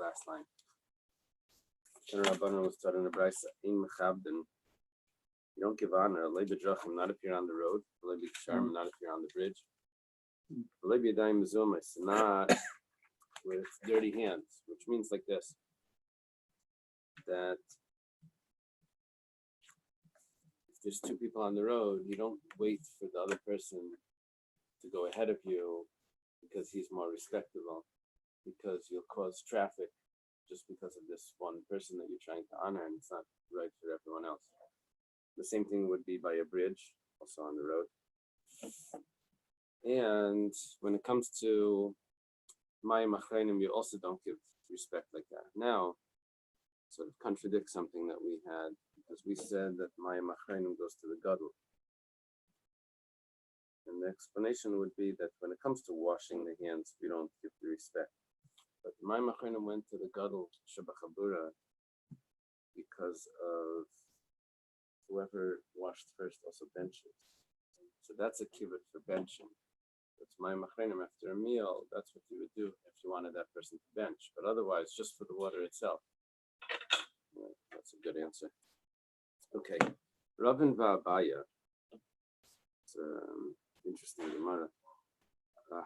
last line. Rabbanan was taught in the Bais, you don't give honor, not appear on the road, not appear on the bridge. Not with dirty hands, which means like this, that if there's two people on the road, you don't wait for the other person to go ahead of you because he's more respectable, because you'll cause traffic just because of this one person that you're trying to honor, and it's not right for everyone else. The same thing would be by a bridge, also on the road. And when it comes to Mayim Achreinim, you also don't give respect like that. Now, sort of contradicts something that we had, because we said that Mayim Achreinim goes to the Gadol. And the explanation would be that when it comes to washing the hands, we don't give the respect. But Mayim Achreinim went to the Gadol Shabachabura because of whoever washed first also benches. So that's a kibbut for benching. That's Mayim Achreinim after a meal. That's what you would do if you wanted that person to bench. But otherwise, just for the water itself. Yeah, that's a good answer. Okay, Ravin va'Abaya. It's interesting Gemara.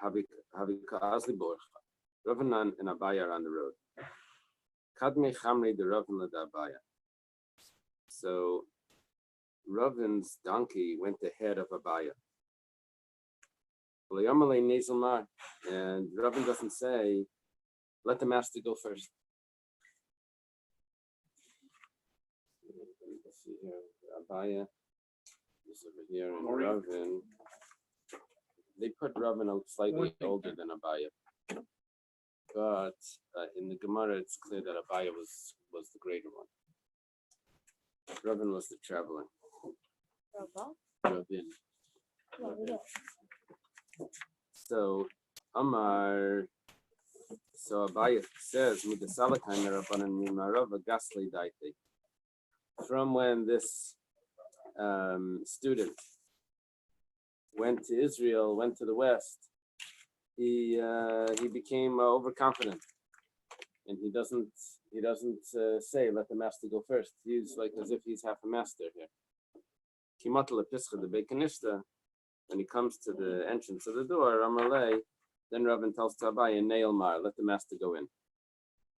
Havika Azli Borcha. Ravin and Abaya are on the road. Kadmei Chamri de Ravin la Abaya. So Ravin's donkey went ahead of Abaya. And Rabbi doesn't say, let the master go first. Let's see here, Abaya is over here, and Ravin. They put Ravin out slightly older than Abaya, but in the Gemara it's clear that Abaya was the greater one. Ravin was the traveler. Ravin. So Amar, so Abaya says, from when this student went to Israel, went to the West, he became overconfident, and he doesn't say let the master go first. He's like as if he's half a master here. When he comes to the entrance of the door, Amalei, then Ravin tells to Abaya, Nail Mar, let the master go in.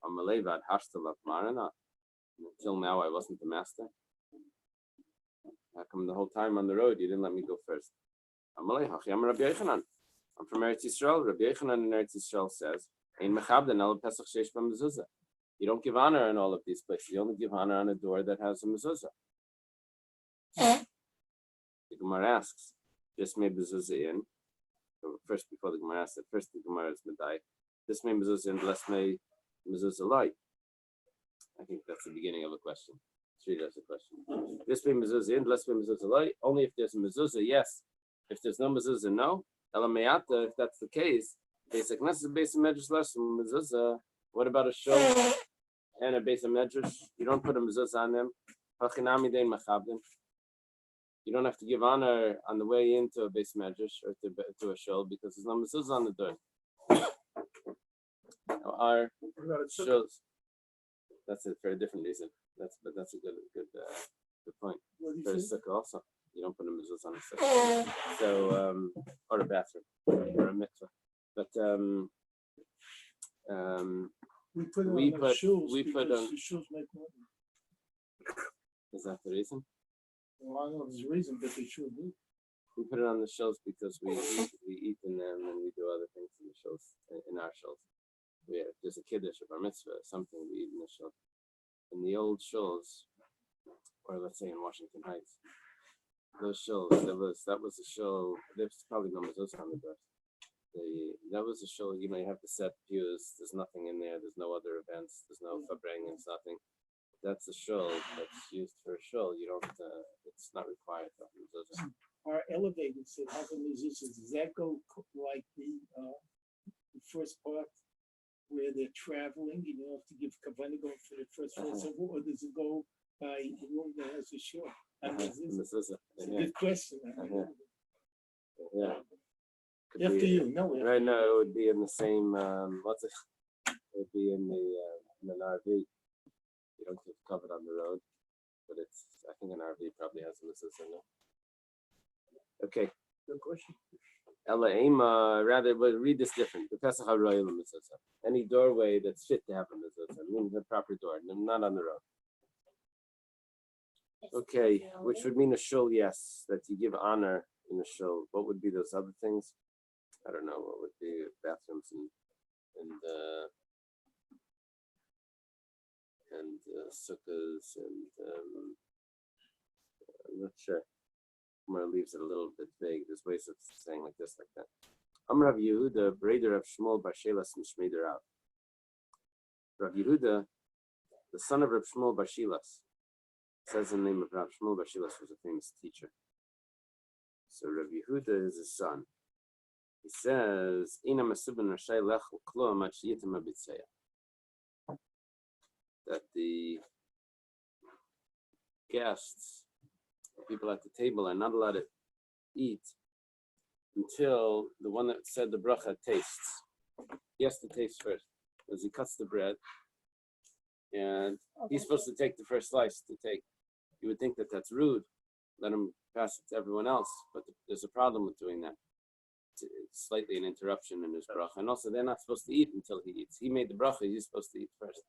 Amalei vad hashtalaf marana. Until now I wasn't the master. How come the whole time on the road you didn't let me go first? Amalei hachyam Rabbi Yochanan. I'm from Eretz Yisrael. Rabbi Yochanan in Eretz Yisrael says, Ein mechabden el pesach sheish b'mezuzah. You don't give honor in all of these places. You only give honor on a door that has a mezuzah. The Gemara asks, this may mezuzah in. First, before the Gemara asks it, first the Gemara is medai. This may mezuzah in, less may mezuzah light. I think that's the beginning of a question. Three, that's a question. This may mezuzah in, less may mezuzah light. Only if there's a mezuzah, yes. If there's no mezuzah, no. Elamayata, if that's the case, basic necessary basic medrash less mezuzah. What about a shul and a basic medrash? You don't put a mezuzah on them. Hachinami dein machabdim. You don't have to give honor on the way into a base medrash or to a shul because there's no mezuzah on the door. Our shuls, that's it for a different reason. That's a good point. For a sukkah also, you don't put a mezuzah on a sukkah. So or a bathroom or a mikveh. But we put on the shoes make money. Is that the reason? Well, I don't know there's a reason, but they sure do. We put it on the shelves because we eat in them and we do other things in the shelves, in our shelves. If there's a kiddush or bar mitzvah, something we eat in the shelf. In the old shelves, or let's say in Washington Heights, those shelves, that was a show. There's probably no mezuzah on the door. That was a show. You have to set pews. There's nothing in there. There's no other events. There's no fabrangans, nothing. That's a shul that's used for a shul. You don't. It's not required to have mezuzah. Our elevators that have a mezuzah, does that go like the first part where they're traveling? You don't have to give kavanah going for the first floor, or does it go by the room that has a shul? Mezuzah. It's a good question. Yeah. After you, no. Right now, it would be in the same. It would be in the in an RV, you don't get covered on the road, but I think an RV probably has a mezuzah in it. Okay. Good question. Rather, we'll read this different. Any doorway that's fit to have a mezuzah, means a proper door, not on the road. Okay, which would mean a shul, yes, that you give honor in a shul. What would be those other things? I don't know. What would be bathrooms and sukkahs and I'm not sure. Where leaves it a little bit vague. There's ways of saying like this, like that. Rav Yehuda, breder of Shmuel bar Shelas and Shmeider Rav. Rav Yehuda, the son of Rav Shmuel bar Shelas, says the name of Rav Shmuel bar Shelas was a famous teacher. So Rav Yehuda is his son. He says, "Ina masubin rashay lechel klo mat sheyitim abitzeya." That the guests, people at the table, are not allowed to eat until the one that said the bracha tastes. He has to taste first, as he cuts the bread, and he's supposed to take the first slice to take. You would think that that's rude. Let him pass it to everyone else, but there's a problem with doing that. It's slightly an interruption in his bracha, and also they're not supposed to eat until he eats. He made the bracha; he's supposed to eat first.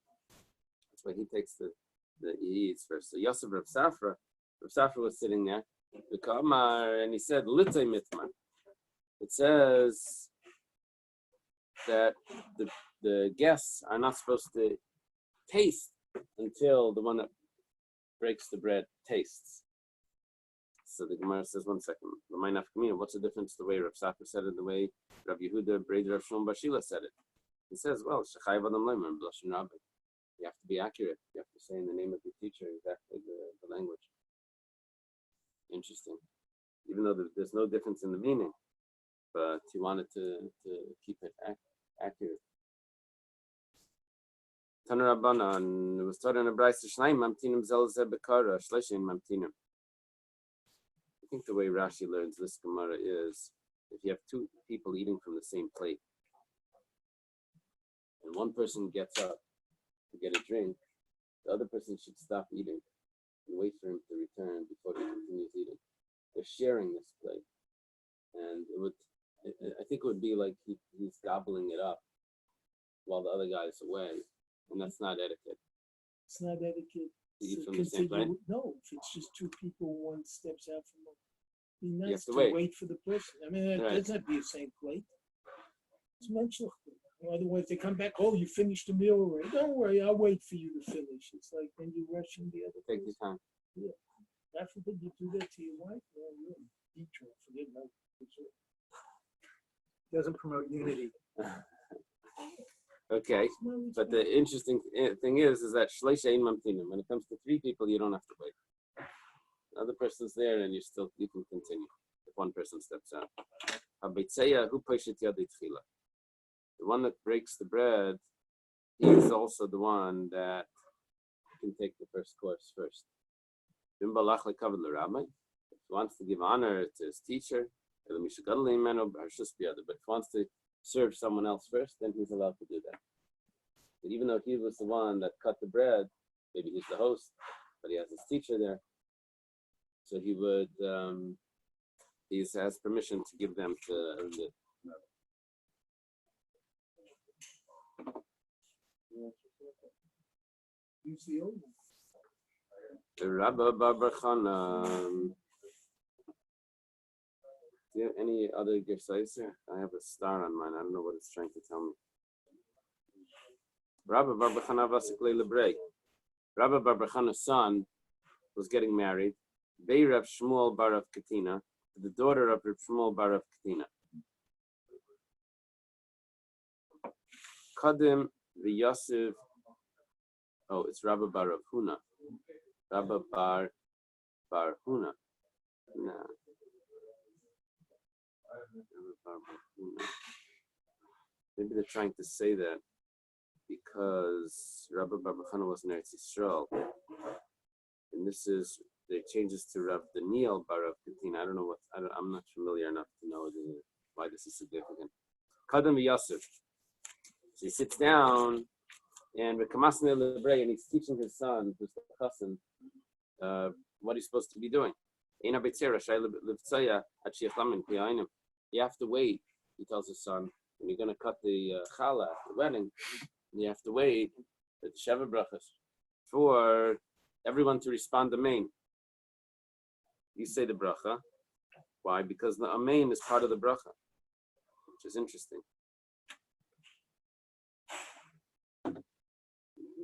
That's why he takes he eats first. So Yosef Rav Safra was sitting there, the Kamar, and he said, "Litzay mitman." It says that the guests are not supposed to taste until the one that breaks the bread tastes. So the Gemara says, one second, what's the difference the way Rav Safra said it, the way Rav Yehuda, breder of Shmuel bar Sheila said it? He says, well, Shechai Vadam Leimer, Blush and Rabbi. You have to be accurate. You have to say in the name of your teacher exactly the language. Interesting. Even though there's no difference in the meaning, but he wanted to keep it accurate. Taner Rabbanan, it was taught in a Bais Shnaim Mamtinim Zelzeh Bekara, Shleishin Mamtinim. I think the way Rashi learns this Gemara is if you have two people eating from the same plate, and one person gets up to get a drink, the other person should stop eating and wait for him to return before he continues eating. They're sharing this plate, and I think it would be like he's gobbling it up while the other guy is away, and that's not etiquette. It's not etiquette. To eat from the same plate? No, if it's just two people, one steps out from them. You have to wait for the person. I mean, it doesn't have to be the same plate. It's mentioned. Otherwise, they come back, oh, you finished the meal already. Don't worry, I'll wait for you to finish. It's like when you're rushing the other person. Take your time. Yeah. God forbid you do that to your wife. Well, you're in deep trouble. Forget about it. Doesn't promote unity. Okay, but the interesting thing is that shleisha ein mamtinim. When it comes to three people, you don't have to wait. Another person's there, and you can continue if one person steps out. Habitzeya hu poshet yadei tchila. The one that breaks the bread, he is also the one that can take the first course first. If he wants to give honor to his teacher, but if he wants to serve someone else first, then he's allowed to do that. But even though he was the one that cut the bread, maybe he's the host, but he has his teacher there, so he would, he has permission to give them to the. The Rabbi Barbarchana. Do you have any other gifts here? I have a star on mine. I don't know what it's trying to tell me. Rabbi Barbarchana Vasikle Lebrei. Rabbi Barbarchana's son was getting married. Bei Rav Shmuel bar Rav Katina, the daughter of Rav Shmuel bar Rav Katina. Kadim v'Yosef. Oh, it's Rabbi bar Rav Huna. Rabbi bar Huna. No. Maybe they're trying to say that because Rabbi Barbarchana was in Eretz Yisrael, and this is they changes to Rav Daniel bar Rav Katina. I don't know I'm not familiar enough to know why this is significant. Kadam Yosef. So he sits down And and he's teaching his son, who's the chassan, what he's supposed to be doing. You have to wait, he tells his son, when you're going to cut the challah at the wedding, you have to wait at the Sheva Brachos for everyone to respond to Amen. You say the bracha. Why? Because the Amen is part of the bracha, which is interesting.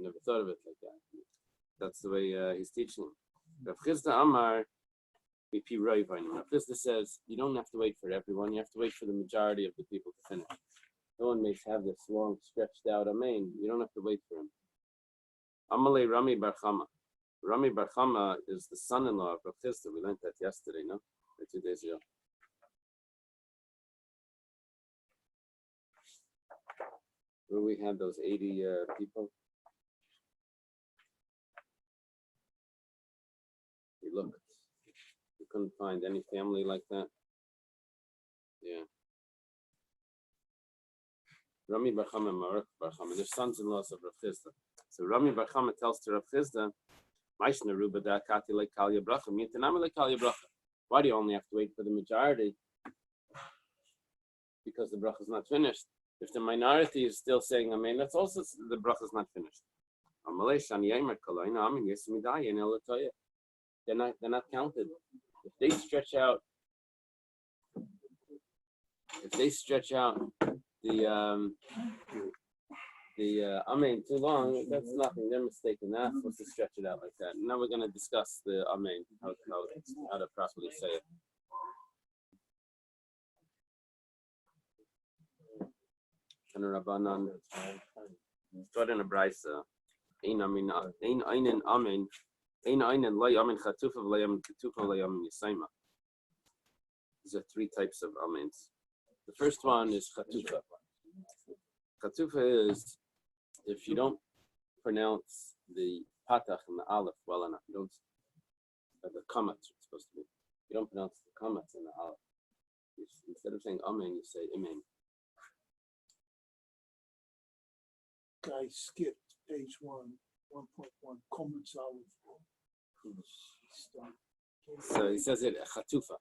Never thought of it like that. That's the way he's teaching him. Rav Chisda Amar, Rav Chisda says you don't have to wait for everyone. You have to wait for the majority of the people to finish. No one may have this long, stretched out Amen. You don't have to wait for him. Amalei Rami Bar Chama. Rami Bar Chama is the son-in-law of Rav Chisda. We learned that yesterday, no? Or 2 days ago. Where we had those 80 people. We looked. We couldn't find any family like that. Yeah. Rami Bar Chama and Maruk Bar Chama, they're sons-in-laws of Rav Chisda. So Rami Bar Chama tells to Rav Chisda, why do you only have to wait for the majority? Because the bracha is not finished. If the minority is still saying Amen, that's also the bracha is not finished. They're not counted. If they stretch out the Amen too long, that's nothing. They're mistaken. They're not supposed to stretch it out like that. Now we're going to discuss the Amen, how to properly say it. And Rabbanan, start in a Bais. Ein einen Amen, ein einen lo Amen chatufa v'lo Amen ketufa v'lo Amen yisaima. These are 3 types of Amens. The first one is chatufa. Chatufa is if you don't pronounce the patach and the aleph well enough. You don't, the kamatz it's supposed to be. You don't pronounce the kamatz and the aleph. Instead of saying Amen, you say Amen. Guy skipped page 1.1, comments aleph. So he says it chatufa.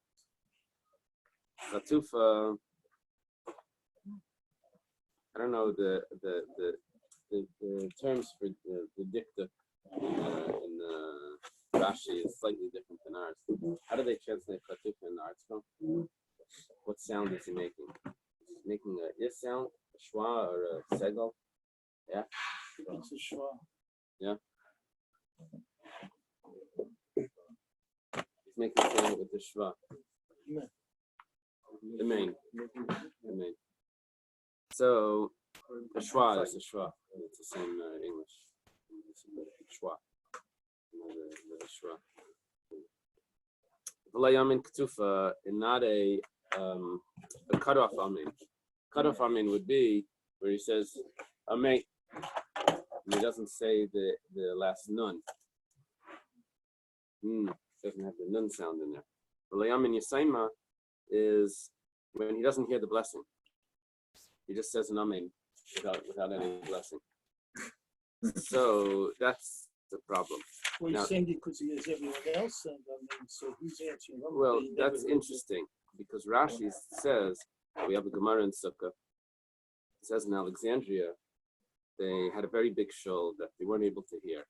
Chatufa. I don't know the terms for the dicta in Rashi is slightly different than ours. How do they translate chatufa in the art form? What sound is he making? He's making a is sound, a shwa or a segel. Yeah. It's a shwa. Yeah. He's making a sound with the shwa. The main. So the shwa is the shwa. It's the same English. Shwa. The shwa. V'layamin ketufa is not a cutoff amen. Cutoff amen would be where he says amen, and he doesn't say the last nun. Doesn't have the nun sound in there. V'layamin yisaima is when he doesn't hear the blessing. He just says an amen without any blessing. So that's the problem. Well, he's saying because he has everyone else saying amen, so who's answering? Well, that's interesting because Rashi says, we have a Gemara in Sukkah. It says in Alexandria, they had a very big shul that they weren't able to hear.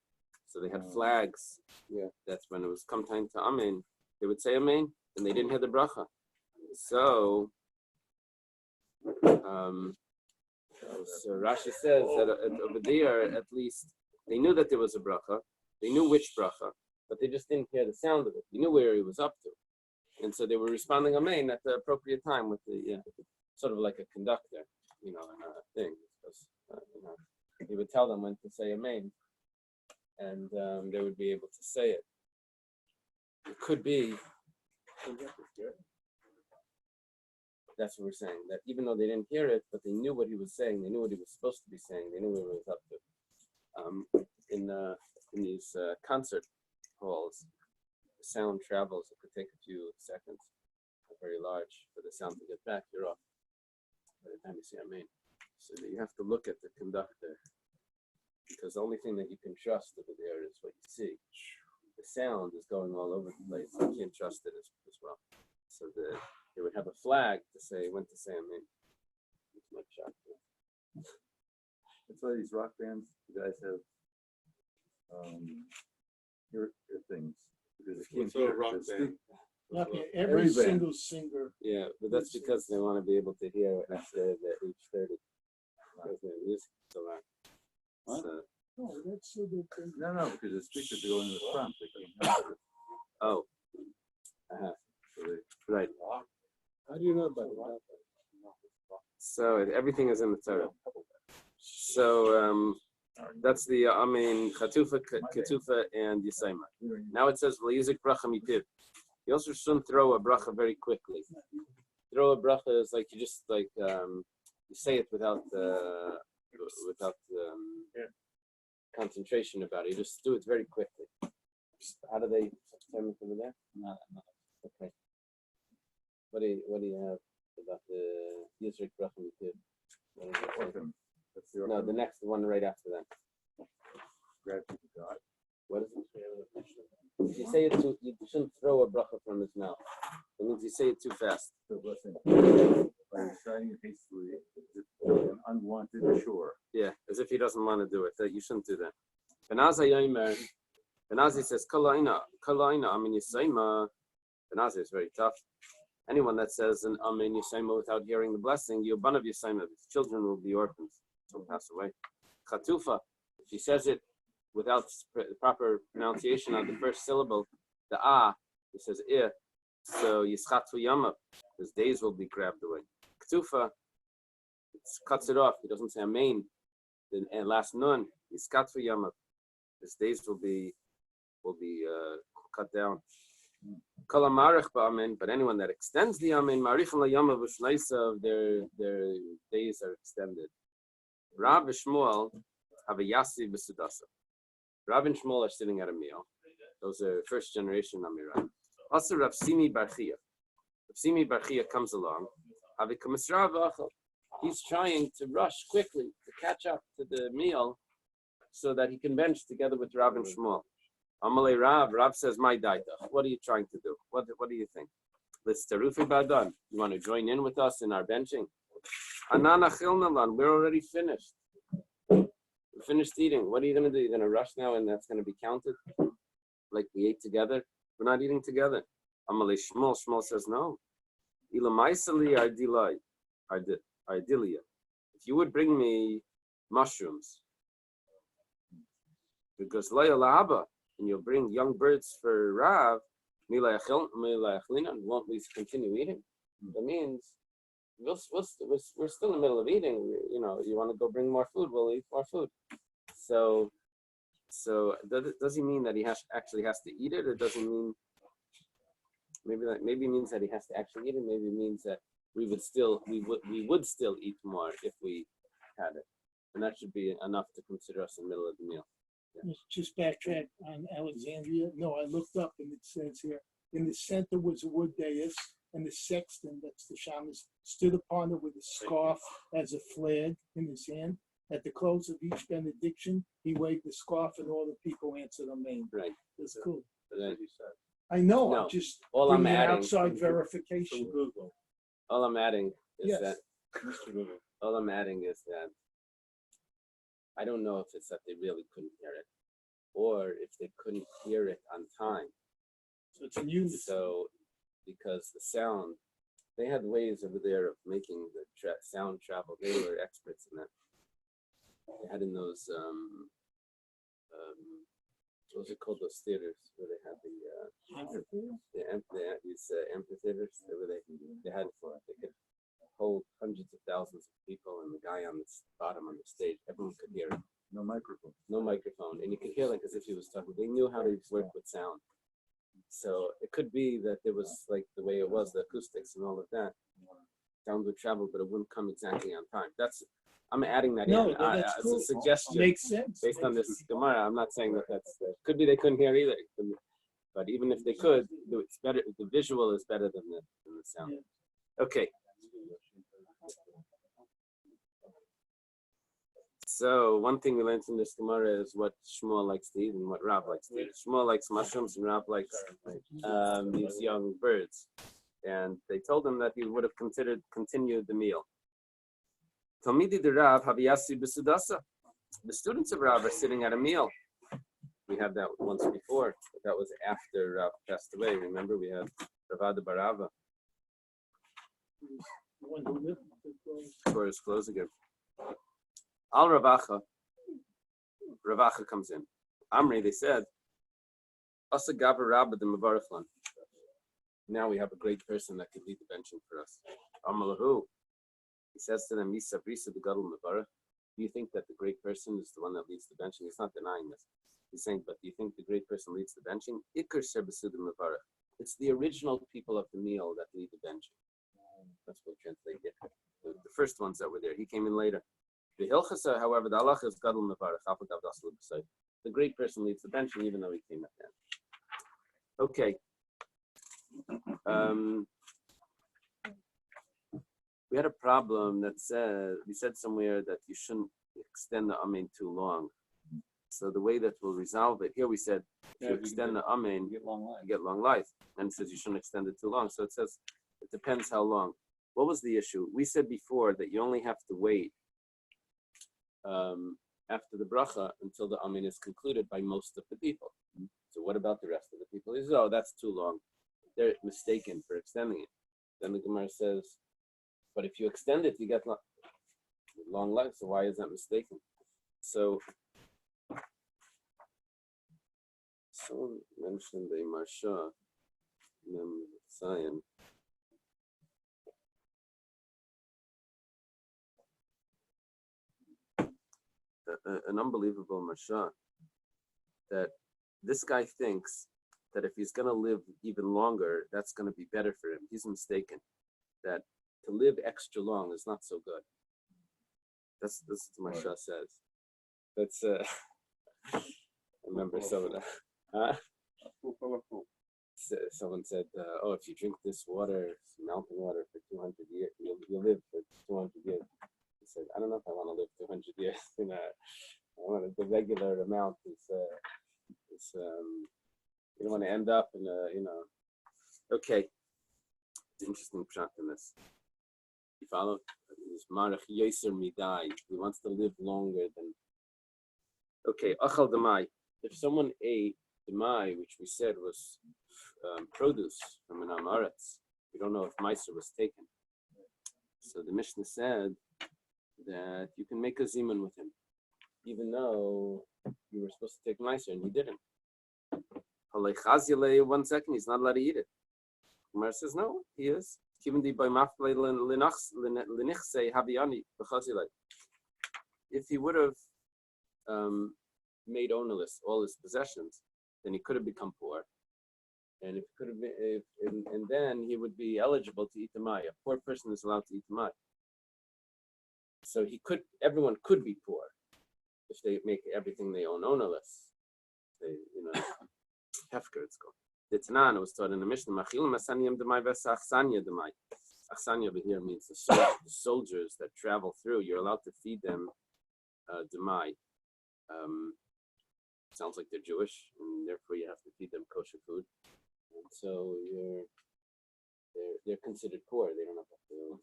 So they had flags. Yeah. That's when it was come time to amen. They would say amen, and they didn't hear the bracha. So Rashi says that over there, at least, they knew that there was a bracha. They knew which bracha, but they just didn't hear the sound of it. They knew where he was up to. And so they were responding amen at the appropriate time with the, sort of like a conductor, in a thing. Because, he would tell them when to say amen, and they would be able to say it. It could be. That's what we're saying, that even though they didn't hear it, but they knew what he was saying, they knew what he was supposed to be saying, they knew what he was up to. In these concert halls, the sound travels. It could take a few seconds, very large, for the sound to get back. You're off by the time you say amen. So you have to look at the conductor because the only thing that you can trust over there is what you see. The sound is going all over the place. You can't trust it as well. So they would have a flag to say when to say amen. It's my shot. That's why these rock bands, you guys have hear things because they can't hear. rock They band? Okay, Every every band. single singer. Yeah, but that's because they want to be able to hear after the age 30. Because their music is so loud. What? So, No, that's so good. No, because the speakers go in the front. They can't hear. oh, So they, right. How do you know about that? So everything is in the Torah. So that's the Chatufa, Ketufa, and Yisayma. Now it says V'Yizik Bracha Mipiv. You also shouldn't throw a bracha very quickly. Throw a bracha is like you just like you say it without concentration about it. You just do it very quickly. How do they determine from there? No. Okay. What do you have about the Yizik Bracha Mipiv? No, the next one right after that. gratitude to God. What is it? If you say it you shouldn't throw a bracha from his mouth. It means you say it too fast. The blessing by reciting it hastily, an unwanted shore. Yeah, as if he doesn't want to do it. That you shouldn't do that. Benazi says, Kalaina, Yisayma. Benazi is very tough. Anyone that says an Amen Yisayma without hearing the blessing, Yoban of Yisayma, his children will be orphans, will pass away. Chatufa, if he says it without the proper pronunciation of the first syllable, the he says so Yischatu Yama, his days will be grabbed away. Ketufa, it cuts it off. He doesn't say Amen. The last nun, Yischatu Yama, his days will be cut down. Kalamarich ba'amen, but anyone that extends the amen, marichin la'yama v'shnaisav, their days are extended. Rav and Shmuel have a yasi v'sudasa. Rav and Shmuel are sitting at a meal. Those are first generation Amirah. Also Rav Simi Barchia. Rav Simi Barchia comes along. He's trying to rush quickly to catch up to the meal so that he can bench together with Rav and Shmuel. Amalei Rav says, my daita. What are you trying to do? What do you think? Let's tarufi badan. You want to join in with us in our benching? Anana chilnalan. We're already finished. We're finished eating. What are you going to do? You're going to rush now and that's going to be counted? Like we ate together? We're not eating together. Amalei Shmuel. Shmuel says, no. Ilamaisali ardilia. If you would bring me mushrooms, because Laya Lahaba, and you'll bring young birds for Rav, won't we continue eating? That means we're still in the middle of eating. You know, you want to go bring more food, we'll eat more food. So does he mean that he actually has to eat it, or does he mean maybe means that he has to actually eat it? Maybe it means that we would still eat more if we had it, and that should be enough to consider us in the middle of the meal. Yeah. Just backtrack on Alexandria. No, I looked up and it says here, in the center was a wood dais, and the sexton, that's the shamus, stood upon it with a scarf as a flag in his hand. At the close of each benediction, he waved the scarf and all the people answered amen. Right. That's cool. But I know, No, I'm just all I'm bringing adding- outside verification. Google. all I'm adding is Yes. that Mr. Google. all I'm adding is that I don't know if it's that they really couldn't hear it, or if they couldn't hear it on time. So it's in unison. So, because the sound, they had ways over there of making the sound travel. They were experts in that. They had in those, what was it called, those theaters where they had these amphitheaters where they had they could hold hundreds of thousands of people, and the guy on the bottom on the stage, everyone could hear it. No microphone. No microphone, and you could hear like as if he was talking. They knew how to work with sound. So it could be that there was like the way it was, the acoustics and all of that. Sound would travel, but it wouldn't come exactly on time. I'm adding that No, in that's as cool. a suggestion Makes sense. based on this Gemara. I'm not saying that could be they couldn't hear either. But even if they could, it's better. The visual is better than the sound. Okay. So one thing we learned from this Gemara is what Shmuel likes to eat and what Rav likes to eat. Shmuel likes mushrooms and Rav likes these young birds. And they told him that he would have continued the meal. Talmidi de Rav Haviyasi B'Sudasa. The students of Rav are sitting at a meal. We had that once before, but that was after Rav passed away. Remember, we had Ravada Barava. Before his clothes again. Al Ravacha comes in. Amri, they said, Asa Gava Rabba the Mavarachlan. Now we have a great person that could lead the benching for us. Amalahu. He says to them, Misa Brisa the Gadol Mavarach. Do you think that the great person is the one that leads the benching? He's not denying this. He's saying, but do you think the great person leads the benching? Ikar Shebesudim Mavarach. It's the original people of the meal that lead the benching. That's what translate it. The first ones that were there. He came in later. The Hilchasa, however, the Allah is Gadol Mavarach. The great person leads the benching, even though he came at the end. Okay. We had a problem that we said somewhere that you shouldn't extend the amen too long. So the way that we'll resolve it, here we said, if you extend the amen, you get long life. And it says you shouldn't extend it too long. So it says, it depends how long. What was the issue? We said before that you only have to wait after the bracha until the amen is concluded by most of the people. So what about the rest of the people? He says, oh, that's too long. They're mistaken for extending it. Then the Gemara says, but if you extend it, you get long life. So why is that mistaken? So someone mentioned a Marsha, Zion. An unbelievable Marsha that this guy thinks that if he's going to live even longer, that's going to be better for him. He's mistaken. That to live extra long is not so good. That's what Marsha says. That's I remember someone. Someone said, "Oh, if you drink this water, mountain water, for 200 years, you'll live for 200 years." He said, "I don't know if I want to live 200 years. I want the regular amount is you don't want to end up in Okay, interesting pshat in this. You follow? This Marach Yoser Midai. He wants to live longer than. Okay, Achal Demai. If someone ate Demai, which we said was produce from an Amaretz, we don't know if Meiser was taken. So the Mishnah said that you can make a Zimun with him, even though you were supposed to take Meiser and he didn't. 1 second, he's not allowed to eat it. Gemara says, no, he is. If he would have made ownerless all his possessions, then he could have become poor. And if could have been, and then he would be eligible to eat the mai. A poor person is allowed to eat the mai. So everyone could be poor if they make everything they own ownerless. They, Hefker, it's called. The Tanan was taught in the Mishnah, Machilim Asaniyam Demai Vesa Achsanya Demai. Achsanya over here means the soldiers that travel through. You're allowed to feed them Demai. Sounds like they're Jewish, and therefore you have to feed them kosher food. And so they're considered poor. They don't have to.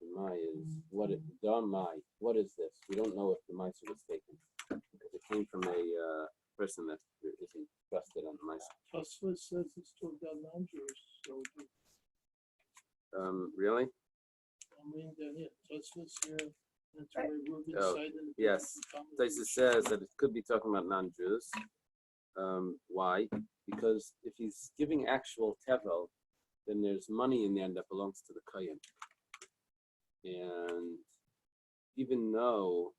Demai is what is Demai? What is this? We don't know if the Meiser was taken because it came from a person that isn't trusted on the Meiser. Tosfos says it's still got non-Jewish soldiers. Really? I mean, Tosfos here. That's why Reuben cited. Yes. Tosfos says that it could be talking about non-Jews. Why? Because if he's giving actual tevel, then there's money in there that belongs to the kohen. And even though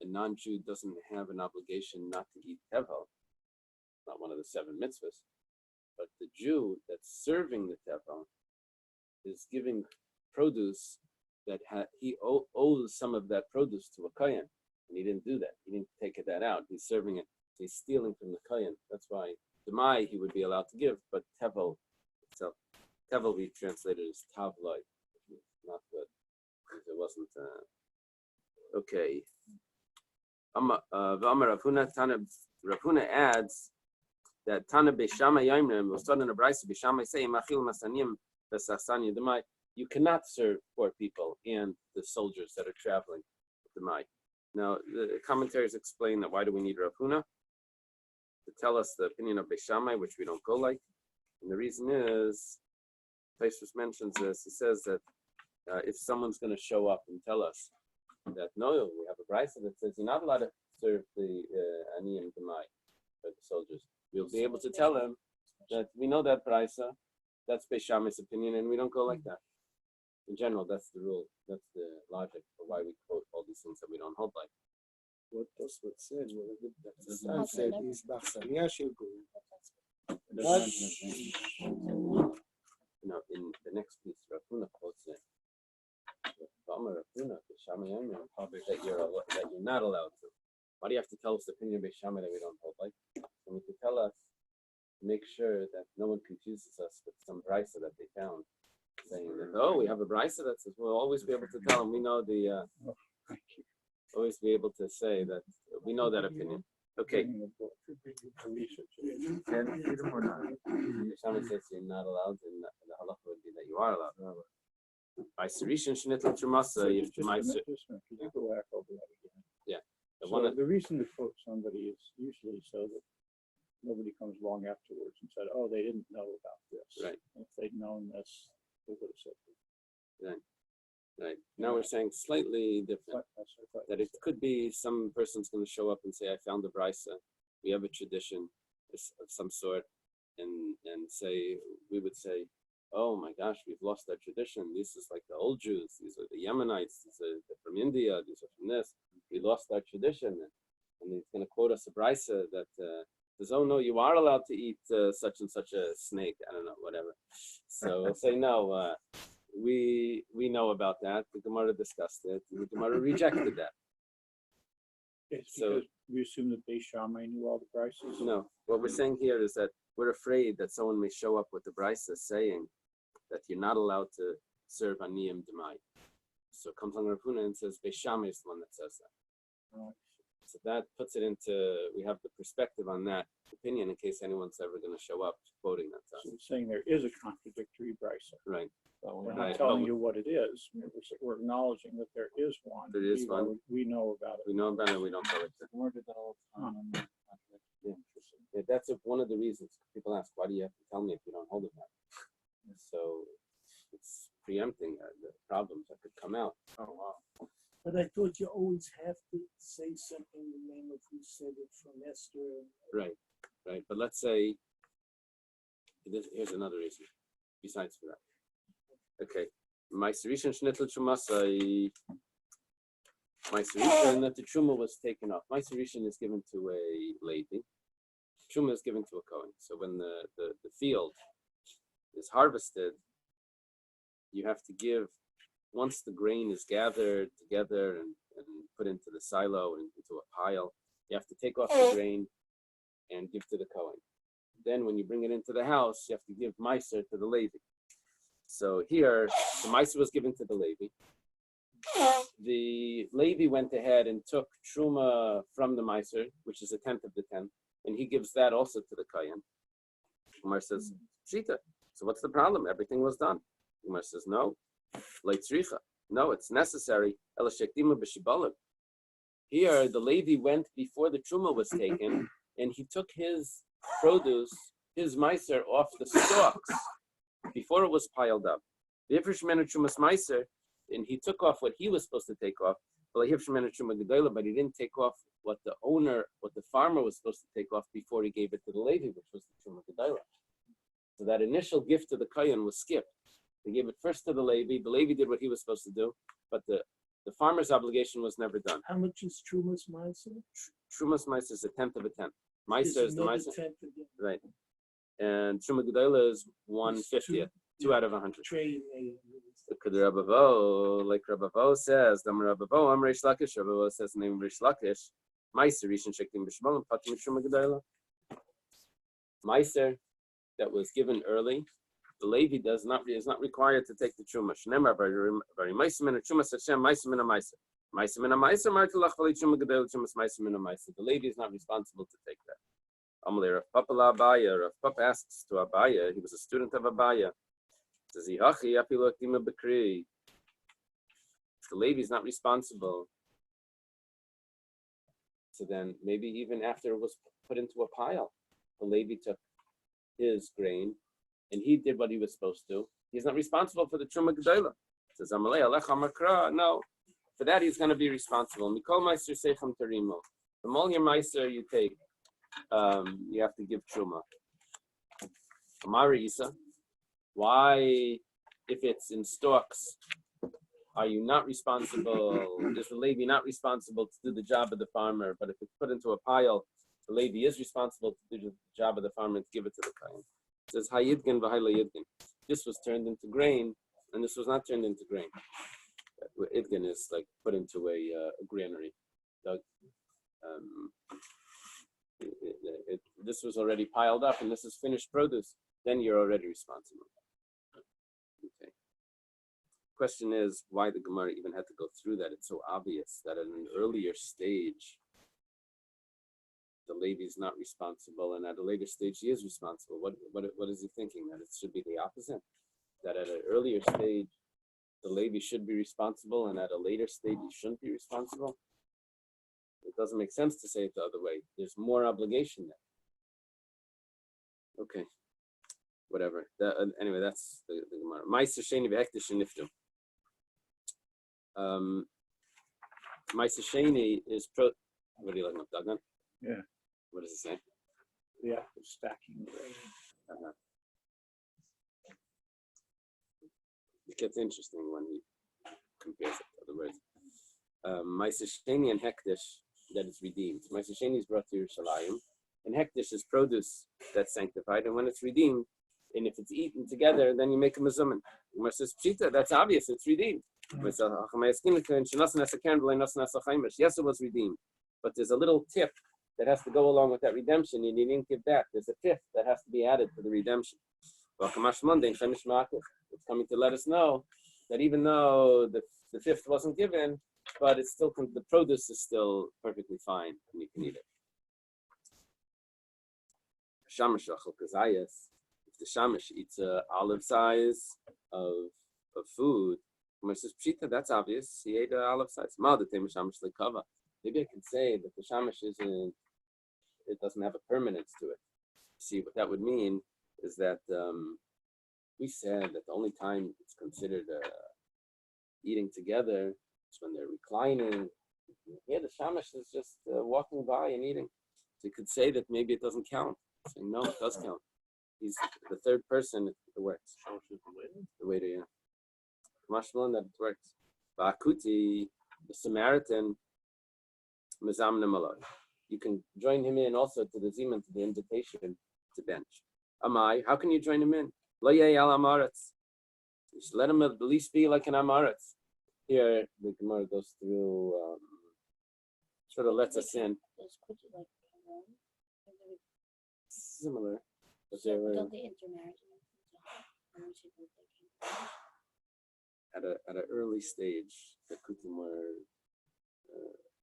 a non-Jew doesn't have an obligation not to eat tevel, not one of the 7 mitzvahs, but the Jew that's serving the tevel is giving produce that he owes some of that produce to a kohen, and he didn't do that. He didn't take that out. He's serving it. So he's stealing from the kohen. That's why demai he would be allowed to give, but tevel itself, tevel we translated as tavloi, not good because it wasn't. Okay. Rav Huna adds that Tana Beishama Yaimrim was taught in a Bais Beishama say Machil Masanim Besasani Demai. You cannot serve poor people and the soldiers that are traveling with Demai. Now the commentaries explain that why do we need Rav Huna? To tell us the opinion of Beishamai, which we don't go like. And the reason is, Taisus mentions this, he says that if someone's going to show up and tell us that no, we have a brisa that says you're not allowed to serve the Aniyim Demai, or the soldiers, we'll be able to tell him that we know that brisa, that's Beishamai's opinion, and we don't go like that. In general, that's the rule, that's the logic for why we quote all these things that we don't hold like. What Tosfot said, the said is Bachsania shel Goyim. In the next piece, Rav Huna quotes it. That you're not allowed to. Why do you have to tell us the opinion of Beishamai that we don't hold like? And we can tell us, make sure that no one confuses us with some brisa that they found, saying that we have a brisa that says we'll always be able to tell them we know the. Always be able to say that we know that opinion. Okay. Somebody says you're not allowed, and the halacha would be that you are allowed. By Sirishan Shnitl Trumasa, if you might say. Yeah. The reason to quote somebody is usually so that nobody comes along afterwards and said, "Oh, they didn't know about this." Right. If they'd known this, they would have said it. Right. Now we're saying slightly different. That it could be some person's going to show up and say, "I found the brisa. We have a tradition of some sort," and say we would say, "Oh my gosh, we've lost our tradition. This is like the old Jews. These are the Yemenites. They're from India. These are from this. We lost our tradition." And he's going to quote us a brisa that says, "Oh no, you are allowed to eat such and such a snake. I don't know, whatever." So we'll say, "No, we know about that. The Gemara discussed it. The Gemara rejected that." It's So because we assume that Beis Shammai knew all the prices. no, what we're saying here is that we're afraid that someone may show up with the brisa saying that you're not allowed to serve aniyim demai. So it comes on Rav Huna and says Beis Shammai is the one that says that. Right. So that puts it into, we have the perspective on that opinion in case anyone's ever going to show up quoting that So stuff. we're saying there is a contradictory brisa. Right. Well, we're Right. not telling you what it is. We're acknowledging that there is one. There is one. We know about it. We know about it, we don't know it. Yeah, that's one of the reasons people ask, why do you have to tell me if you don't hold it back? So it's preempting the problems that could come out. Oh, wow. But I thought you always have to say something in the name of who said it from Esther. Right. But let's say, here's another reason, besides for that. Okay. My Sirishan Shnitl Chumasai. My Sirishan that the Truma was taken off. My Sirishan is given to a lady. Truma is given to a Kohen. So when the field is harvested, you have to give, once the grain is gathered together and put into the silo and into a pile, you have to take off the grain and give to the Kohen. Then when you bring it into the house, you have to give Meiser to the Levi. So here, the Meiser was given to the Levi. The Levi went ahead and took Truma from the Meiser, which is 1/10 of the 10, and he gives that also to the Kohen. Umar says, Shita, so what's the problem? Everything was done. Umar says, no. No, it's necessary. Here, the Levi went before the Truma was taken, and he took his produce, his Meiser, off the stalks before it was piled up. And he took off what he was supposed to take off, but he didn't take off what the farmer was supposed to take off before he gave it to the Levi, which was the Truma Gedalah. So that initial gift to the Kohen was skipped. They gave it first to the Levi. The Levi did what he was supposed to do, but the farmer's obligation was never done. How much is Truma's Meiser? Truma's Meiser is 1/10 of a 10. Meiser is the Meiser. 1/10 again. Right. And Truma Gedalah is 1/50th, 2 out of 100. Trade. Like Rabbi says, Rabbi says the name Rish Lakish, Meiser Rishon Shektim B'Shmalim Patim Truma Gedalah. Meiser that was given early, the Levi is not required to take the Truma. Shnemar Vari Meiser Min Truma Sashem Meiser Min Meiser. The lady is not responsible to take that. Rav Papa asks to Abaya, he was a student of Abaya. Says he, if the lady is not responsible, so then maybe even after it was put into a pile, the lady took his grain and he did what he was supposed to. He's not responsible for the Truma Gedola. Says Amalei Alecha Makra. No, for that he's going to be responsible. Mikol Meister Seichem Tarimo. From all your Meister you take, you have to give Truma. Amari Isa. Why, if it's in stalks, are you not responsible? Is the lady not responsible to do the job of the farmer? But if it's put into a pile, the lady is responsible to do the job of the farmer and to give it to the Kohen. It says Hayidgin v'Hayla Yidgin. This was turned into grain, and this was not turned into grain. Idgin is like put into a granary. This was already piled up, and this is finished produce. Then you're already responsible. Okay. Question is why the Gemara even had to go through that. It's so obvious that at an earlier stage, the lady is not responsible, and at a later stage, she is responsible. What is he thinking? That it should be the opposite? That at an earlier stage, the lady should be responsible, and at a later stage, he shouldn't be responsible? It doesn't make sense to say it the other way. There's more obligation there. Okay. Whatever. Anyway, that's the Gemara. Ma'aser sheni v'hektish niftu. Ma'aser sheni is what are you looking up, Dagan? Yeah. What does it say? The act of stacking grain. It gets interesting when he compares it to other words. Ma'aser sheni and hektish, that is redeemed. Ma'aser sheni is brought to Yerushalayim, and hektish is produce that's sanctified, and when it's redeemed, and if it's eaten together, then you make a mezuman. Gemara says, Pshita, that's obvious, it's redeemed. Yes, it was redeemed. But there's a little tip that has to go along with that redemption, and you didn't give that. There's a fifth that has to be added to the redemption. It's coming to let us know that even though the fifth wasn't given, but it's still, the produce is still perfectly fine, and you can eat it. If the shamash eats an olive size of food, says Pshita, that's obvious. He ate an olive size. Maybe I can say that the shamash it doesn't have a permanence to it. See, what that would mean is that we said that the only time it's considered eating together is when they're reclining. Here, the shamash is just walking by and eating. So you could say that maybe it doesn't count. Saying, no, it does count. He's the third person. It works. The waiter, yeah. Mashmalon, that it works. Ba'akuti, the Samaritan, Mizamna Malad. You can join him in also to the Zeman, to the invitation to bench. Amai, how can you join him in? Lo yei al amaretz. Just let him at least be like an amaretz. Here, the Gemara goes through, sort of lets us in. Similar, but they were at an early stage. The Kutim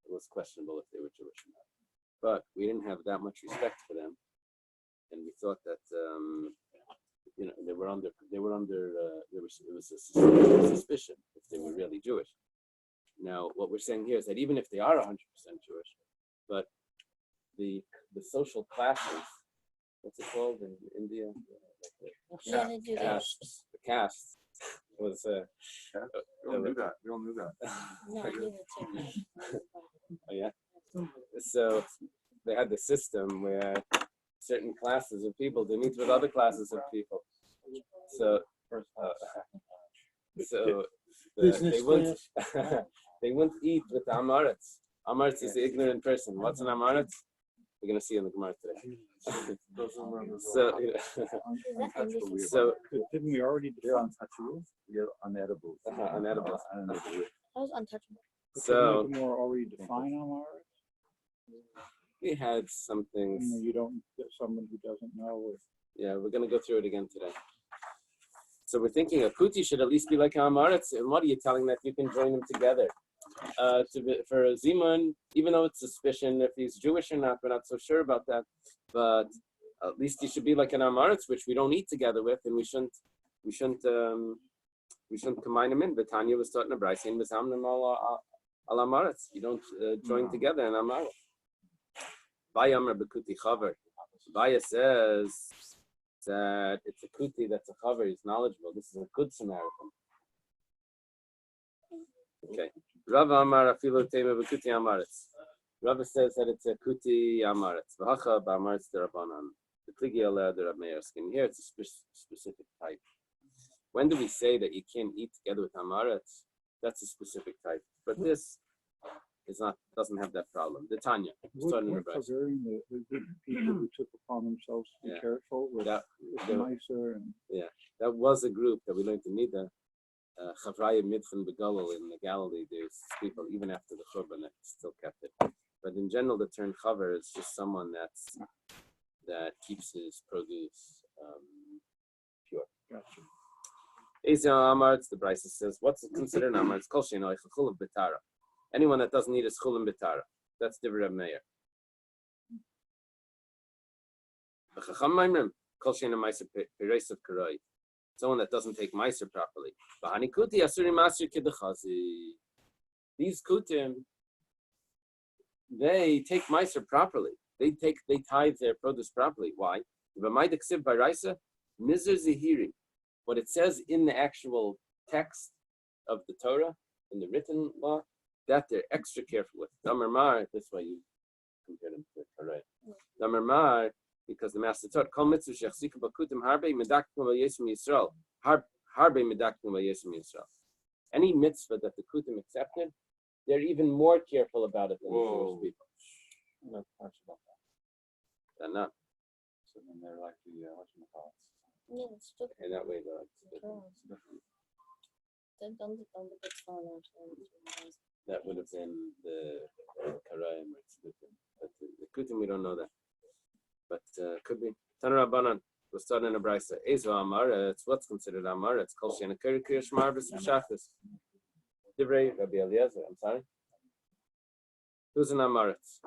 it was questionable if they were Jewish or not, but we didn't have that much respect for them, and we thought that it was a suspicion if they were really Jewish. Now, what we're saying here is that even if they are 100% Jewish, but the social classes. What's it called in India? The castes was. We all knew that. We all knew that. Oh yeah. So they had the system where certain classes of people they meet with other classes of people. So they wouldn't eat with the Amaretz. Amaretz is the ignorant person. What's an Amaretz? We're going to see in the Gemara today. So didn't we already They're untouchable. They're unedible. Unedible. That was untouchable. So didn't we already define Amaretz? We had some things. You don't get someone who doesn't know. Yeah, we're going to go through it again today. So we're thinking a kuti should at least be like an Amaretz. And what are you telling that you can join them together? for a zimun, even though it's suspicion if he's Jewish or not, we're not so sure about that. But at least he should be like an amaretz, which we don't eat together with, and we shouldn't combine them in. But Tanya was taught in a Bais and Bezamnim al amaretz. You don't join together in amaretz. Vayamar bekuti chaver. Vaya says that it's a kuti that's a chaver. He's knowledgeable. This is a good Samaritan. Okay. Rava Amar afilu tema b'kuti amaretz. Rava says that it's a kuti amaretz. V'hacha b'amaretz derabanan. The pligi aleh the Rabbi Meir skin. Here it's a specific type. When do we say that you can't eat together with amaretz? That's a specific type. But this is not, doesn't have that problem. The Tanya. What covering the good people who took upon themselves to be careful with nicer and that was a group that we learned to meet the Chavraya Midchen Begalil in the Galilee. There's people even after the Churban that still kept it. But in general, the term chaver is just someone that keeps his produce pure. gotcha. Eza Amartz, the Bais says, what's considered an Amartz? Kol she'eno chachul b'tara. Anyone that doesn't eat his chulin b'tara. That's the Rabbi Meir. V'chacham maimrim, kol she'eno meiser peresav karoi. Someone that doesn't take meiser properly. V'hani kuti asuri maser kidachazi. These kutim, they take meiser properly. They tithe their produce properly. Why? V'maidaksiv b'raisa mizer zihiri. What it says in the actual text of the Torah, in the written law, that they're extra careful with. Damar mar, this way you compare them to the Torah. Damar mar, because the Master taught, Kol mitzvah shechziku b'kutim harbe medaktim v'yesum Yisrael. Harbe medaktim v'yesum Yisrael. Any mitzvah that the kutim accepted, they're even more careful about it than the Jewish people. Not harsh about that. They're not. So then they're like the whatchamacallit. Yeah, it's just In that way, they're like, that would have been the Karaim or Tzdukim. But the Kutim, we don't know that. But could be. Tanur Rabbanan was taught in a Brisa. Ezo Amaretz, what's considered Amaretz? Kol she'ena keri kriyash marvis v'shachris. Divrei Rabbi Eliezer, I'm sorry. Who's an Amaretz?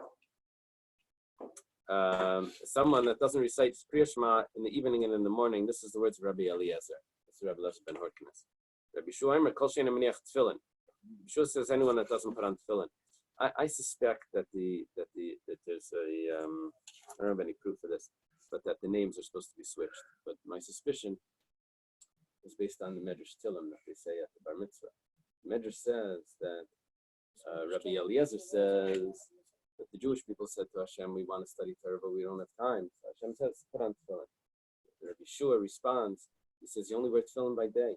Someone that doesn't recite Kriya Shema in the evening and in the morning. This is the words of Rabbi Eliezer. This is Rabbi Eliezer ben Horkinas. Rabbi Shuaimer kol she'ena meniach tefillin. Shua says anyone that doesn't put on tefillin. I suspect that there's a I don't have any proof for this, but that the names are supposed to be switched. But my suspicion is based on the Medrash Tillim that they say at the Bar Mitzvah. The Medrash says that Rabbi Eliezer says that the Jewish people said to Hashem, we want to study Torah, but we don't have time. So Hashem says, put on tefillin. Rabbi Shua responds, he says, you only wear tefillin by day.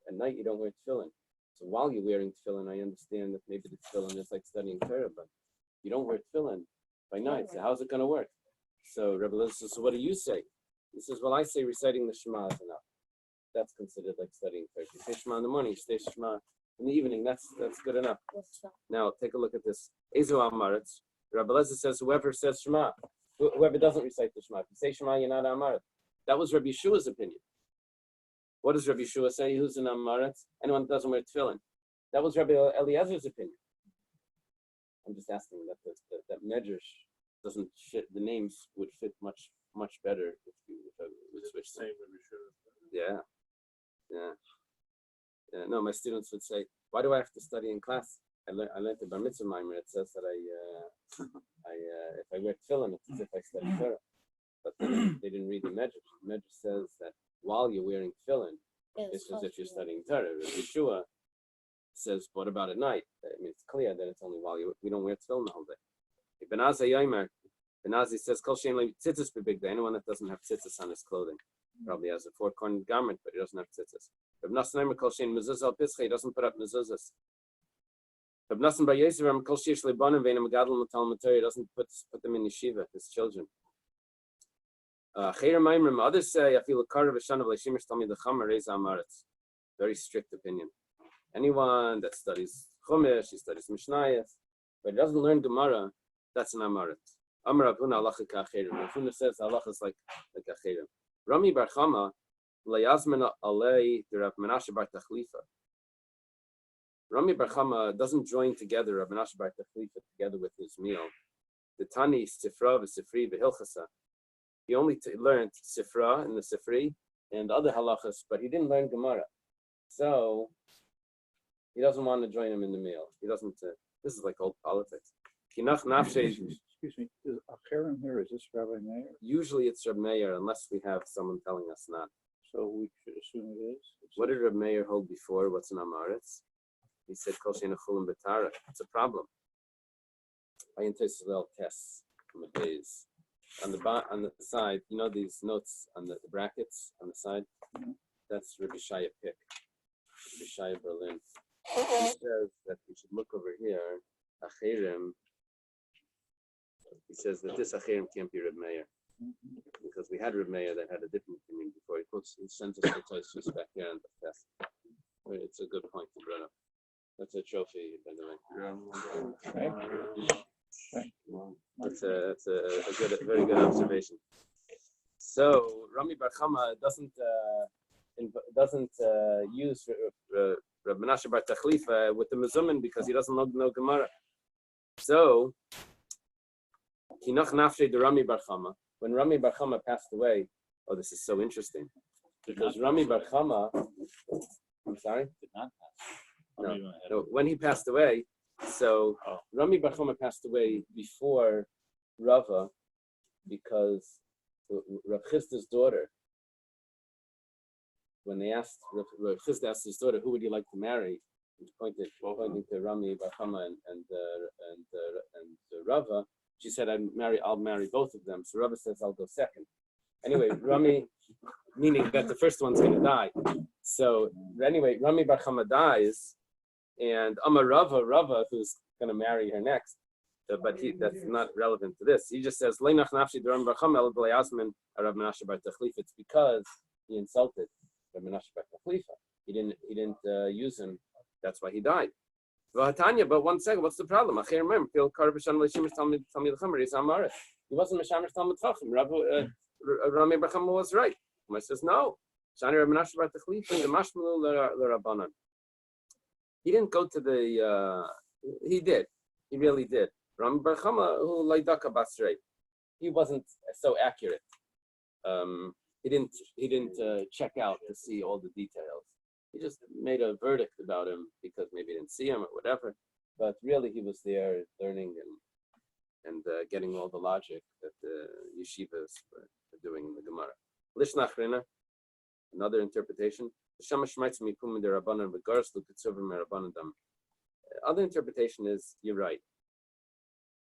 At night, you don't wear tefillin. So while you're wearing tefillin, I understand that maybe the tefillin is like studying Torah, but you don't wear tefillin by night. So how's it going to work? So Rabbi Eliezer says, so what do you say? He says, well, I say reciting the Shema is enough. That's considered like studying Torah. You say Shema in the morning, you say Shema in the evening. That's good enough. Now, take a look at this. Ezu Amaretz. Rabbi Eliezer says, whoever says Shema, whoever doesn't recite the Shema, if you say Shema, you're not Amaretz. That was Rabbi Shua's opinion. What does Rabbi Shua say? Who's an Amaretz? Anyone that doesn't wear tefillin. That was Rabbi Eliezer's opinion. I'm just asking that Medrash doesn't fit. The names would fit much better if I would switch them. Yeah. No, my students would say, why do I have to study in class? I learned the Bar Mitzvah Maimer. It says that if I wear tefillin, it's as if I study Torah. But they didn't read the Medrash. The Medrash says that while you're wearing tefillin, it's as if you're studying Torah. Yeshua says, what about at night? I mean, it's clear that it's only while we don't wear tefillin the whole day. Benazi says, Kol she'en lo tzitzis b'bigdei. Anyone that doesn't have tzitzis on his clothing probably has a four-cornered garment, but he doesn't have tzitzis. Rav Nassan Kol she'en mezuzah al pischa. He doesn't put up mezuzahs. Rav Nassan bar Yosef Kol she'esh lebanim ve'enim megadol l'talmud Torah. He doesn't put them in yeshiva, his children. Others say, I feel a karav v'shanav le'shimish talmid l'chamer reiz amaretz. Very strict opinion. Anyone that studies Chumash, he studies Mishnayos, but he doesn't learn Gemara, that's an amaretz. Amar Rav Huna halacha ka'acherim. Rav Huna says halacha is like acherim. Rami bar Chama le'yazmen alei the Rav Menachem bar Tachlifa. Rami Bar Chama doesn't join together Rav Menashe bar Tachlifa together with his meal. The Tani Sifra v'Sifri v'Hilchasa. He only learned Sifra and the Sifri and other halachas, but he didn't learn Gemara. So he doesn't want to join him in the meal. He doesn't. This is like old politics. Kinach nafshe. Excuse me, is Acherim here, is this Rabbi Meir? Usually it's Reb Meir, unless we have someone telling us not. So we should assume it is? What did Reb Meir hold before? What's in Amaretz? He said Kol she'ein chulim b'tara. It's a problem. I anticipate tests from the Bais. On the side, you know these notes on the brackets on the side? That's Rabbi Shaya Pick, Rabbi Shaya Berlin. He says that we should look over here. Acherim. He says that this Acherim can't be Reb Meir, because we had Reb Meir that had a different opinion before. He sends us the Tosfos back here on the test. It's a good point to bring up. That's a trophy, by the way. That's a very good observation. So Rami Bar Chama doesn't use Rav Menashe bar Tachlifa with the Mezumin because he doesn't know Gemara. So Kinach nafshe de Rami Bar Chama. When Rami Bar Chama passed away, oh, this is so interesting because Rami Bar Chama. I'm sorry. Did not pass. No, when he passed away, so Rami Bar Chama passed away before Rava because Rav Chisda's daughter, when they asked Rav Chisda asked his daughter, who would you like to marry? He pointing to Rami Bar Chama and Rava. She said, I'll marry both of them. So Rava says, I'll go second. Anyway, Rami, meaning that the first one's going to die. So anyway, Rami Bar Chama dies, and Amar Rava, who's going to marry her next, but that's not relevant to this. He just says, Leinach nafshi Rami Bar Chama el b'layasmin Rav Menashe bar Tachlifa. It's because he insulted Rav Menashe bar Tachlifa. He didn't use him. That's why he died. But 1 second, what's the problem? He wasn't Meshamish Talmud Chacham. Rami Bar Chama was right. I says, no. Shani Rav Menashe bar Tachlifa, the Mashmalu l'Rabbanan. He didn't go to the, he did. He really did. Rami Bar Chama, who laydaka basrei. He wasn't so accurate. He didn't check out to see all the details. He just made a verdict about him because maybe he didn't see him or whatever. But really, he was there learning and getting all the logic that the yeshivas were doing in the Gemara. Lishnach Rina, another interpretation. Other interpretation is, you're right.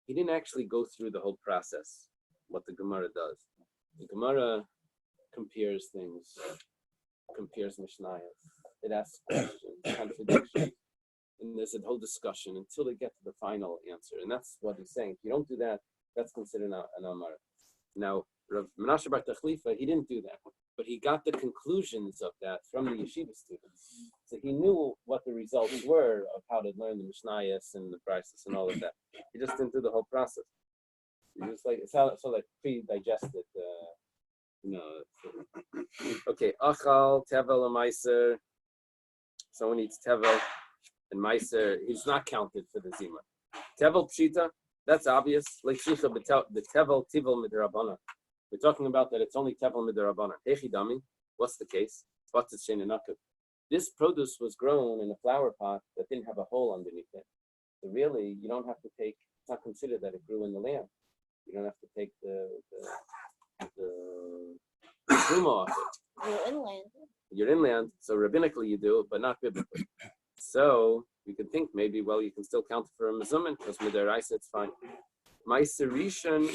He didn't actually go through the whole process, what the Gemara does. The Gemara compares things, compares Mishnayos. It asks questions, contradictions, and there's a whole discussion until they get to the final answer. And that's what he's saying. If you don't do that, that's considered an Amar. Now, Rav Menashe bar Tachlifa, he didn't do that, but he got the conclusions of that from the yeshiva students. So he knew what the results were of how to learn the Mishnayos and the Brachos and all of that. He just didn't do the whole process. He just it's like pre-digested, Okay, Achal, Tevel, and Meiser. Someone eats Tevel and Meiser. He's not counted for the Zima. Tevel Pshita, that's obvious. The Tevel, Tivel, Midrabana. We're talking about that it's only Tevel Midrabana. Hechidami, what's the case? This produce was grown in a flower pot that didn't have a hole underneath it. So really, you don't have to take, it's not considered that it grew in the land. You don't have to take the truma off it. You're inland. You're inland, so rabbinically you do, but not biblically. So you can think maybe, well, you can still count for a mezumin because midaraisa it's fine. My serishan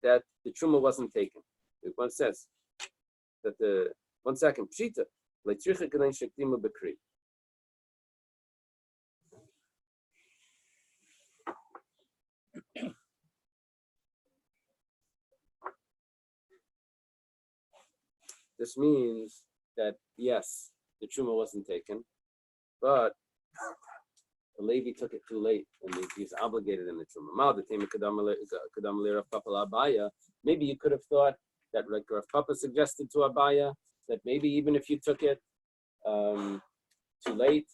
that the truma wasn't taken. One says that the 1 second pshita leitzricha k'nein shektimu b'kri. This means that yes, the truma wasn't taken, but the Levi took it too late, and he's obligated in the truma. Maybe you could have thought that like Rav Papa suggested to Abaya that maybe even if you took it too late,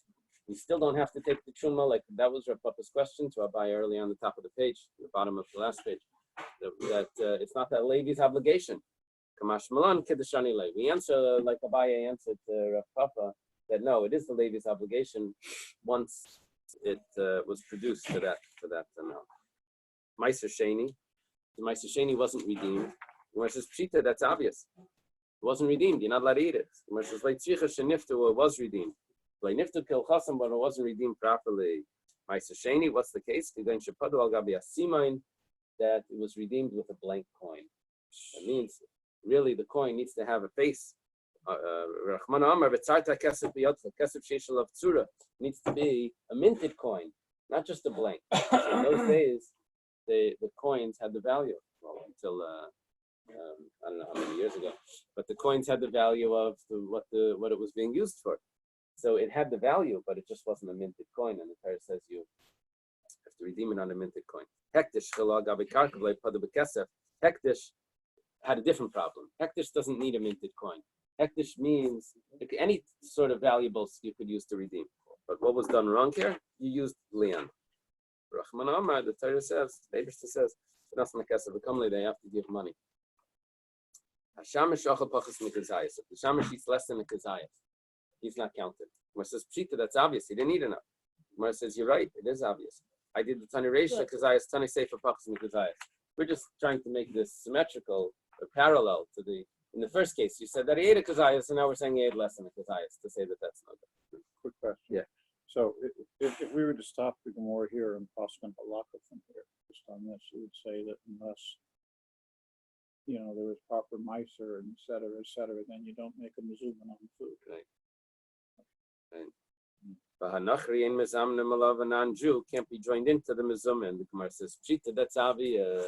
You still don't have to take the truma. Like that was Rav Papa's question to Abai early on the top of the page, the bottom of the last page. That it's not that Levi's obligation. Kamash Malan Kiddishani Levi. We answer like Abai answered to Rav Papa that no, it is the Levi's obligation once it was produced to that amount. Meiser Sheni, the Meiser Sheni wasn't redeemed. When it says Pshita, that's obvious. It wasn't redeemed. You're not allowed to eat it. When it says Leitzricha Sheniftu, it was redeemed. Leitzricha Kil Chasam, but it wasn't redeemed properly. Meiser Sheni, what's the case? That it was redeemed with a blank coin. That means really the coin needs to have a face. Needs to be a minted coin, not just a blank. So in those days, the coins had the value. Well, until I don't know how many years ago, but the coins had the value of what it was being used for. So it had the value, but it just wasn't a minted coin. And the Torah says you have to redeem it on a minted coin. Hektish had a different problem. Hektish doesn't need a minted coin. Hektish means any sort of valuables you could use to redeem. But what was done wrong here? You used lian. Rahman Amar, the Torah says, the Eibishter says, they have to give money. If the shamish eats less than a kazayas, he's not counted. Gemara says, Pshita, that's obvious. He didn't eat enough. Gemara says, you're right. It is obvious. I did the Tani Reisha kazayas, Tani Sefer Pachas Mikazayas. We're just trying to make this symmetrical or parallel to the. In the first case, you said that he ate a kazayas, and now we're saying he ate less than a kazayas to say that that's not good. Quick question. Yeah. So if we were to stop the Gemara here and Paskin Halakha from here, just on this, you would say that unless, there was proper miser and et cetera, then you don't make a mezuzah on food. Right. V'hanachri ein mezamnim alav, a non-Jew can't be joined into the mezumah. The Gemara says, Pshita, that's obvious.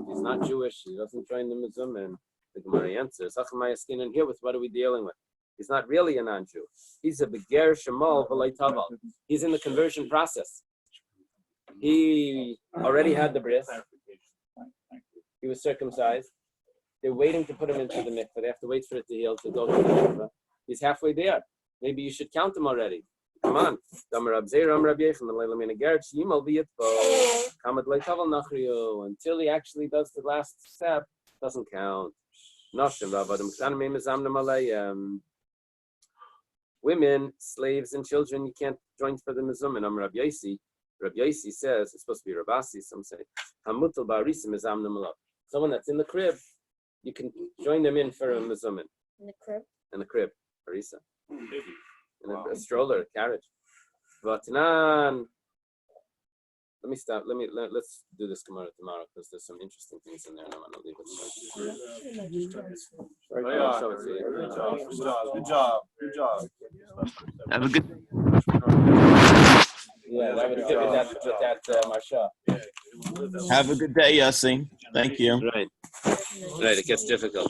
He's not Jewish. He doesn't join the mezumah. The Gemara answers, and here with what are we dealing with? He's not really a non-Jew. He's a beger shemal v'lei taval. He's in the conversion process. He already had the bris. He was circumcised. They're waiting to put him into the mikveh. They have to wait for it to heal to go to the mikveh. He's halfway there. Maybe you should count him already. Come on. Until he actually does the last step, doesn't count. Women, slaves, and children, you can't join for the mezumah. Rabbi Yosi says, it's supposed to be Rabasi, some say, someone that's in the crib, you can join them in for a mezumah. In the crib? In the crib, Arisa. In a stroller, a carriage. Vatnan. Let's do this tomorrow because there's some interesting things in there and I want to leave it. Good job. Have a good. Yeah, that would fit with that Marsha. Have a good day, Yossi. Thank you. Right, it gets difficult.